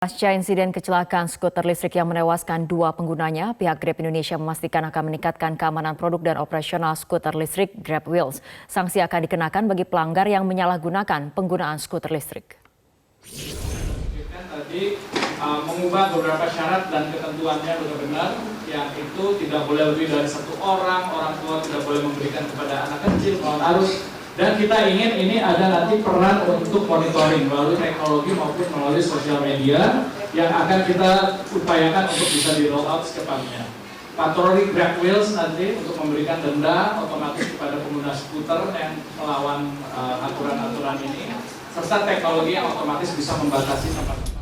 Pasca insiden kecelakaan skuter listrik yang menewaskan dua penggunanya, pihak Grab Indonesia memastikan akan meningkatkan keamanan produk dan operasional skuter listrik Grab Wheels. Sanksi akan dikenakan bagi pelanggar yang menyalahgunakan penggunaan skuter listrik. Tadi mengubah beberapa syarat dan ketentuannya benar-benar yang itu tidak boleh lebih dari satu orang tua tidak boleh memberikan kepada anak kecil melawan arus. Dan kita ingin ini ada nanti peran untuk monitoring melalui teknologi maupun melalui sosial media yang akan kita upayakan untuk bisa di roll out secepatnya. Patroli Grab Wheels nanti untuk memberikan denda otomatis kepada pengguna skuter yang melawan aturan-aturan ini, serta teknologi yang otomatis bisa membatasi tempat-tempat.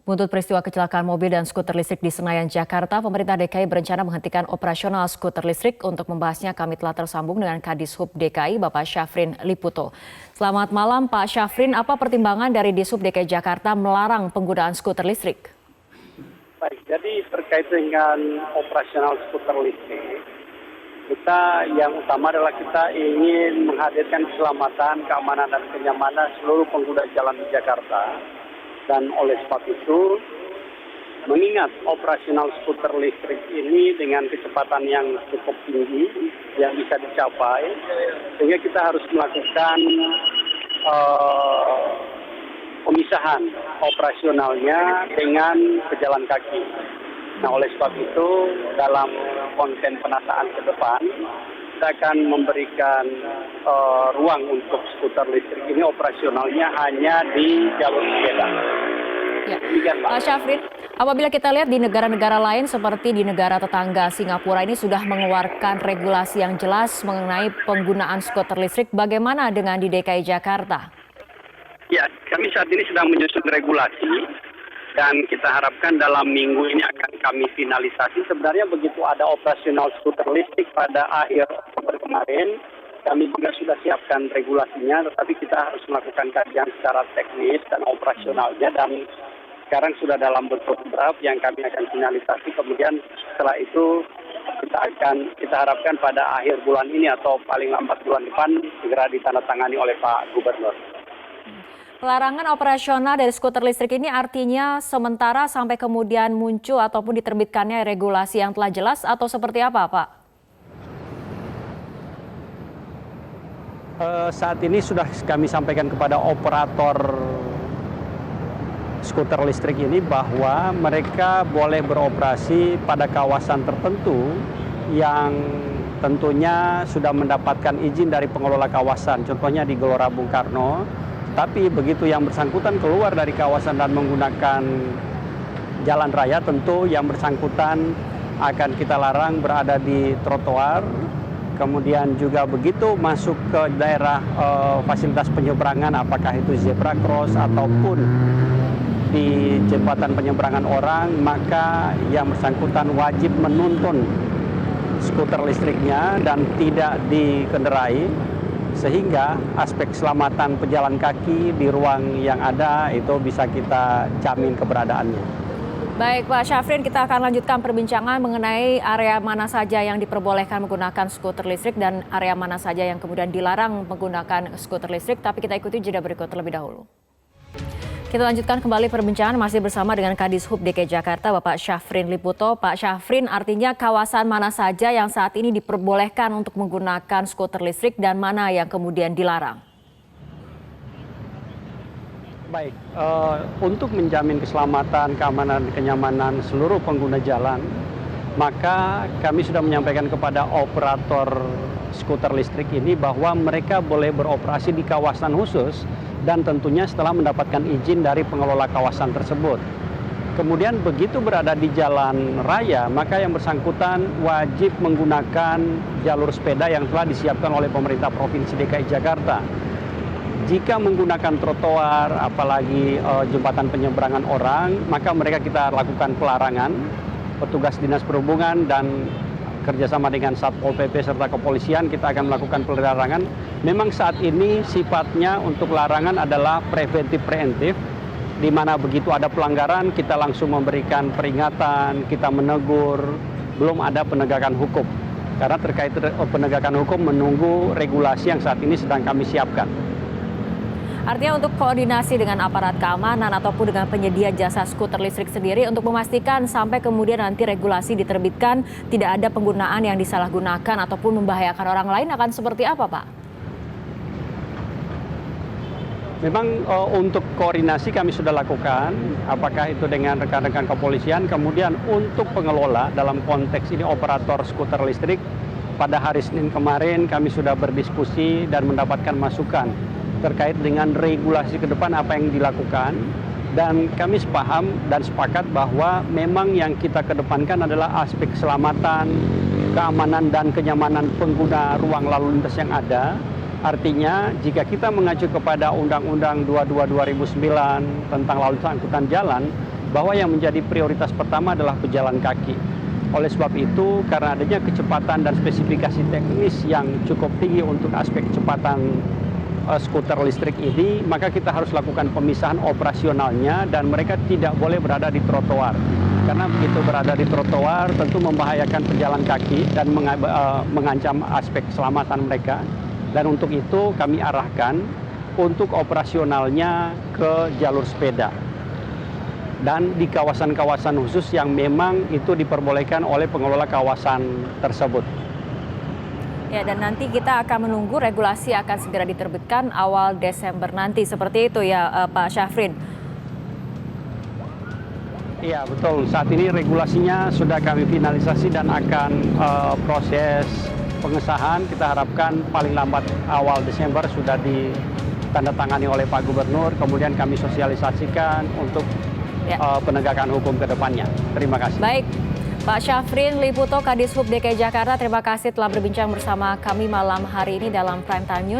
Buntut peristiwa kecelakaan mobil dan skuter listrik di Senayan, Jakarta, pemerintah DKI berencana menghentikan operasional skuter listrik. Untuk membahasnya, kami telah tersambung dengan Kadishub DKI, Bapak Syafrin Liputo. Selamat malam, Pak Syafrin. Apa pertimbangan dari Dishub DKI Jakarta melarang penggunaan skuter listrik? Baik, jadi terkait dengan operasional skuter listrik, kita yang utama adalah kita ingin menghadirkan keselamatan, keamanan, dan kenyamanan seluruh pengguna jalan di Jakarta. Dan oleh sebab itu, mengingat operasional skuter listrik ini dengan kecepatan yang cukup tinggi, yang bisa dicapai, sehingga kita harus melakukan pemisahan operasionalnya dengan pejalan kaki. Nah, oleh sebab itu, dalam konten penataan ke depan, kita akan memberikan ruang untuk skuter listrik ini operasionalnya hanya di jalur sepeda. Ya. Pak Syafrin, apabila kita lihat di negara-negara lain seperti di negara tetangga Singapura ini sudah mengeluarkan regulasi yang jelas mengenai penggunaan skuter listrik, bagaimana dengan di DKI Jakarta? Ya, kami saat ini sedang menyusun regulasi dan kita harapkan dalam minggu ini akan kami finalisasi. Sebenarnya begitu ada operasional skuter listrik pada akhir Oktober kemarin, kami juga sudah siapkan regulasinya, tetapi kita harus melakukan kajian secara teknis dan operasionalnya, dan sekarang sudah dalam bentuk draft yang kami akan finalisasi. Kemudian setelah itu kita harapkan pada akhir bulan ini atau paling lambat bulan depan segera ditandatangani oleh Pak Gubernur. Pelarangan operasional dari skuter listrik ini artinya sementara sampai kemudian muncul ataupun diterbitkannya regulasi yang telah jelas, atau seperti apa, Pak? Saat ini sudah kami sampaikan kepada operator skuter listrik ini bahwa mereka boleh beroperasi pada kawasan tertentu yang tentunya sudah mendapatkan izin dari pengelola kawasan, contohnya di Gelora Bung Karno. Tapi begitu yang bersangkutan keluar dari kawasan dan menggunakan jalan raya, tentu yang bersangkutan akan kita larang berada di trotoar. Kemudian juga begitu masuk ke daerah fasilitas penyeberangan, apakah itu zebra cross ataupun di jembatan penyeberangan orang, maka yang bersangkutan wajib menuntun skuter listriknya dan tidak dikendarai, sehingga aspek keselamatan pejalan kaki di ruang yang ada itu bisa kita jamin keberadaannya. Baik, Pak Syafrin, kita akan lanjutkan perbincangan mengenai area mana saja yang diperbolehkan menggunakan skuter listrik dan area mana saja yang kemudian dilarang menggunakan skuter listrik. Tapi kita ikuti jeda berikut terlebih dahulu. Kita lanjutkan kembali perbincangan masih bersama dengan Kadishub DKI Jakarta, Bapak Syafrin Liputo. Pak Syafrin, artinya kawasan mana saja yang saat ini diperbolehkan untuk menggunakan skuter listrik dan mana yang kemudian dilarang? Baik, untuk menjamin keselamatan, keamanan, kenyamanan seluruh pengguna jalan, maka kami sudah menyampaikan kepada operator skuter listrik ini bahwa mereka boleh beroperasi di kawasan khusus dan tentunya setelah mendapatkan izin dari pengelola kawasan tersebut. Kemudian begitu berada di jalan raya, maka yang bersangkutan wajib menggunakan jalur sepeda yang telah disiapkan oleh pemerintah Provinsi DKI Jakarta. Jika menggunakan trotoar, apalagi jembatan penyeberangan orang, maka mereka kita lakukan pelarangan. Petugas Dinas Perhubungan dan kerjasama dengan Satpol PP serta kepolisian kita akan melakukan pelarangan. Memang saat ini sifatnya untuk larangan adalah preventif, di mana begitu ada pelanggaran kita langsung memberikan peringatan, kita menegur, belum ada penegakan hukum. Karena terkait penegakan hukum menunggu regulasi yang saat ini sedang kami siapkan. Artinya untuk koordinasi dengan aparat keamanan ataupun dengan penyedia jasa skuter listrik sendiri untuk memastikan sampai kemudian nanti regulasi diterbitkan tidak ada penggunaan yang disalahgunakan ataupun membahayakan orang lain akan seperti apa, Pak? Memang untuk koordinasi kami sudah lakukan, apakah itu dengan rekan-rekan kepolisian, kemudian untuk pengelola dalam konteks ini operator skuter listrik, pada hari Senin kemarin kami sudah berdiskusi dan mendapatkan masukan terkait dengan regulasi ke depan apa yang dilakukan, dan kami sepaham dan sepakat bahwa memang yang kita kedepankan adalah aspek keselamatan, keamanan dan kenyamanan pengguna ruang lalu lintas yang ada. Artinya jika kita mengacu kepada Undang-Undang 22/2009 tentang lalu lintas angkutan jalan, bahwa yang menjadi prioritas pertama adalah pejalan kaki. Oleh sebab itu, karena adanya kecepatan dan spesifikasi teknis yang cukup tinggi untuk aspek kecepatan skuter listrik ini, maka kita harus lakukan pemisahan operasionalnya dan mereka tidak boleh berada di trotoar. Karena begitu berada di trotoar tentu membahayakan pejalan kaki dan mengancam aspek keselamatan mereka. Dan untuk itu kami arahkan untuk operasionalnya ke jalur sepeda. Dan di kawasan-kawasan khusus yang memang itu diperbolehkan oleh pengelola kawasan tersebut. Ya, dan nanti kita akan menunggu regulasi akan segera diterbitkan awal Desember nanti. Seperti itu ya Pak Syafrin. Iya betul, saat ini regulasinya sudah kami finalisasi dan akan proses pengesahan. Kita harapkan paling lambat awal Desember sudah ditandatangani oleh Pak Gubernur, kemudian kami sosialisasikan untuk penegakan hukum ke depannya. Terima kasih. Baik, Pak Syafrin Liputo, Kadishub DKI Jakarta, terima kasih telah berbincang bersama kami malam hari ini dalam Prime Time News.